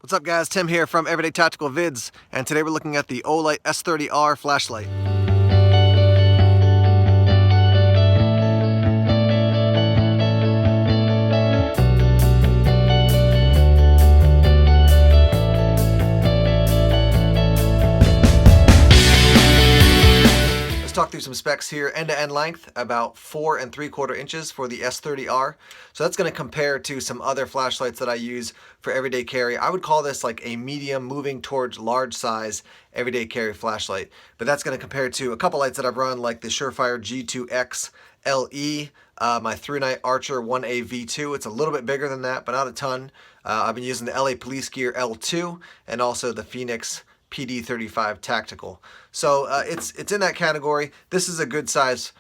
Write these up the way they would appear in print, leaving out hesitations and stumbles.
What's up guys, Tim here from Everyday Tactical Vids, and today we're looking at the Olight S30R flashlight. Let's talk through some specs here. End-to-end length, about 4 3/4 inches for the S30R. So that's going to compare to some other flashlights that I use for everyday carry. I would call this like a medium moving towards large size everyday carry flashlight. But that's going to compare to a couple lights that I've run, like the Surefire G2X LE, my through-night Archer 1A V2. It's a little bit bigger than that, but not a ton. I've been using the LA Police Gear L2 and also the Phoenix PD35 Tactical. So it's in that category. This is a good size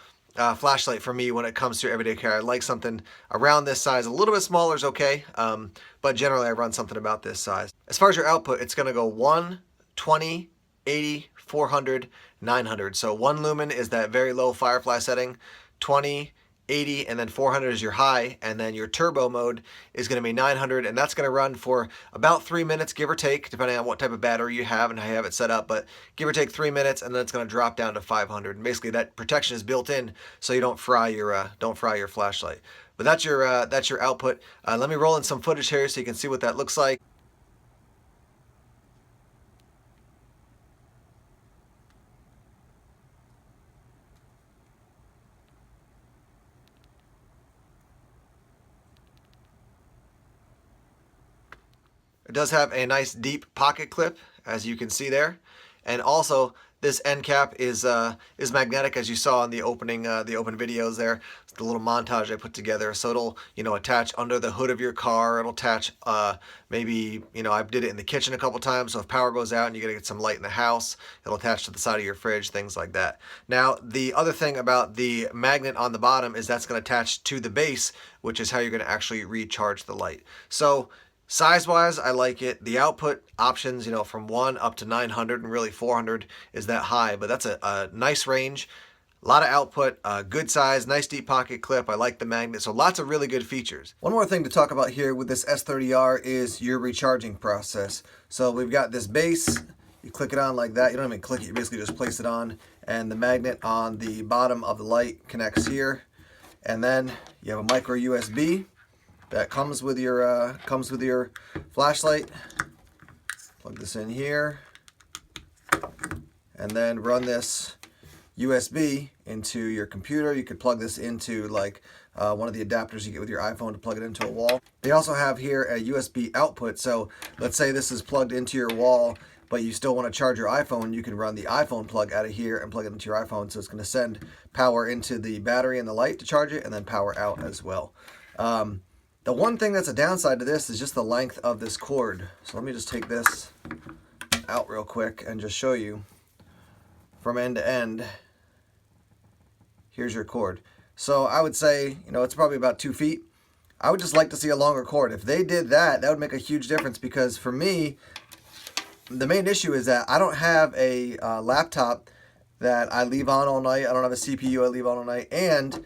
flashlight for me when it comes to everyday carry. I like something around this size. A little bit smaller is okay, but generally I run something about this size. As far as your output, it's going to go 1, 20, 80, 400, 900. So 1 lumen is that very low firefly setting, 20, 80, and then 400 is your high, and then your turbo mode is going to be 900, and that's going to run for about 3 minutes, give or take, depending on what type of battery you have and how you have it set up, but give or take 3 minutes, and then it's going to drop down to 500. And basically that protection is built in so you don't fry your flashlight. But that's your output. Let me roll in some footage here so you can see what that looks like. It does have a nice deep pocket clip, as you can see there, and also this end cap is magnetic, as you saw in the open videos there. It's the little montage I put together. So it'll attach under the hood of your car. It'll attach maybe I did it in the kitchen a couple times. So if power goes out and you gotta get some light in the house, it'll attach to the side of your fridge, things like that. Now the other thing about the magnet on the bottom is that's gonna attach to the base, which is how you're gonna actually recharge the light. So size-wise, I like it. The output options, from 1 up to 900, and really 400 is that high, but that's a nice range. A lot of output, good size, nice deep pocket clip. I like the magnet, so lots of really good features. One more thing to talk about here with this S30R is your recharging process. So we've got this base. You click it on like that. You don't even click it, you basically just place it on, and the magnet on the bottom of the light connects here. And then you have a micro USB that comes with your flashlight. Plug this in here, and then run this USB into your computer. You could plug this into like one of the adapters you get with your iPhone to plug it into a wall. They also have here a USB output. So let's say this is plugged into your wall, but you still want to charge your iPhone, you can run the iPhone plug out of here and plug it into your iPhone. So it's going to send power into the battery and the light to charge it, and then power out as well. The one thing that's a downside to this is just the length of this cord. So let me just take this out real quick and just show you from end to end. Here's your cord. So I would say, it's probably about 2 feet. I would just like to see a longer cord. If they did that, that would make a huge difference, because for me, the main issue is that I don't have a laptop that I leave on all night. I don't have a CPU I leave on all night. And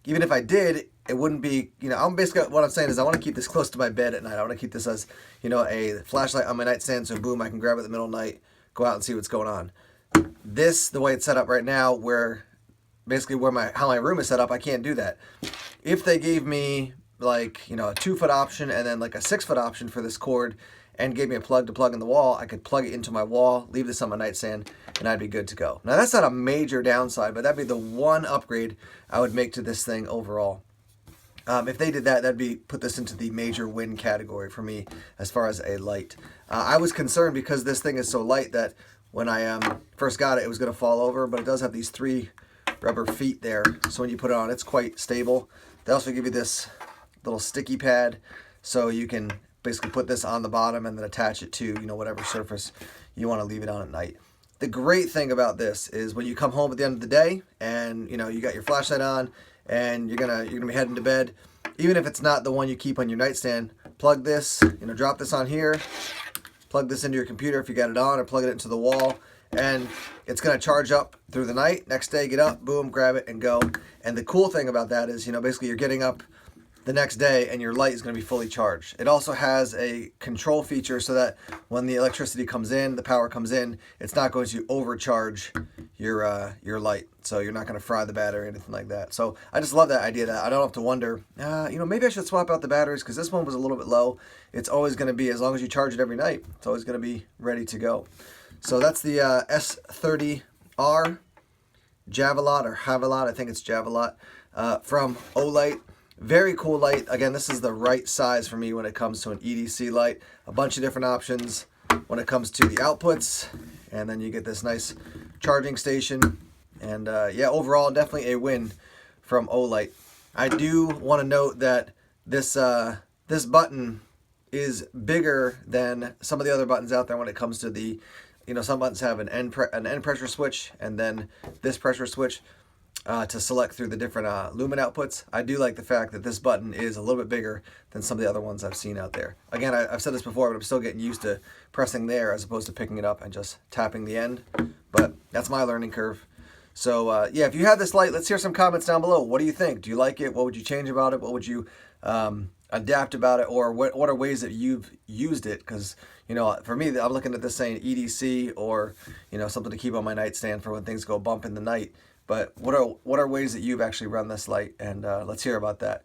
even if I did, it wouldn't be, I'm basically, what I'm saying is I want to keep this close to my bed at night. I want to keep this as, a flashlight on my nightstand, so boom, I can grab it in the middle of the night, go out and see what's going on. This, the way it's set up right now, how my room is set up, I can't do that. If they gave me like, a 2-foot option and then like a 6-foot option for this cord, and gave me a plug to plug in the wall, I could plug it into my wall, leave this on my nightstand, and I'd be good to go. Now that's not a major downside, but that'd be the one upgrade I would make to this thing overall. If they did that, that'd put this into the major win category for me as far as a light. I was concerned because this thing is so light that when I first got it, it was going to fall over, but it does have these 3 rubber feet there, so when you put it on, it's quite stable. They also give you this little sticky pad, so you can basically put this on the bottom and then attach it to whatever surface you want to leave it on at night. The great thing about this is when you come home at the end of the day and you got your flashlight on and you're gonna be heading to bed, even if it's not the one you keep on your nightstand, plug this, drop this on here, plug this into your computer if you got it on, or plug it into the wall, and it's gonna charge up through the night. Next day, get up, boom, grab it and go. And the cool thing about that is, basically you're getting up the next day and your light is going to be fully charged. It also has a control feature so that when the electricity comes in, the power comes in, it's not going to overcharge your light. So you're not going to fry the battery or anything like that. So I just love that idea that I don't have to wonder, maybe I should swap out the batteries because this one was a little bit low. It's always going to be, as long as you charge it every night, it's always going to be ready to go. So that's the S30R Javelot, or Javelot, I think it's Javelot, from Olight. Very cool light. Again, this is the right size for me when it comes to an EDC light. A bunch of different options when it comes to the outputs. And then you get this nice charging station. And yeah, overall, definitely a win from Olight. I do want to note that this button is bigger than some of the other buttons out there when it comes to the, some buttons have an end pressure switch and then this pressure switch to select through the different lumen outputs. I do like the fact that this button is a little bit bigger than some of the other ones I've seen out there. Again, I've said this before, but I'm still getting used to pressing there as opposed to picking it up and just tapping the end. But that's my learning curve. So yeah, if you have this light, let's hear some comments down below. What do you think? Do you like it? What would you change about it? What would you adapt about it? Or what are ways that you've used it? Because, for me, I'm looking at this saying EDC or, something to keep on my nightstand for when things go bump in the night. But what are ways that you've actually run this light? And let's hear about that.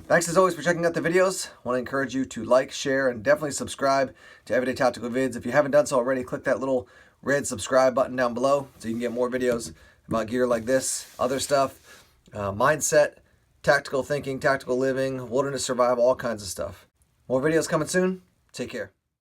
Thanks as always for checking out the videos. I want to encourage you to like, share, and definitely subscribe to Everyday Tactical Vids. If you haven't done so already, click that little red subscribe button down below so you can get more videos about gear like this, other stuff, mindset, tactical thinking, tactical living, wilderness survival, all kinds of stuff. More videos coming soon. Take care.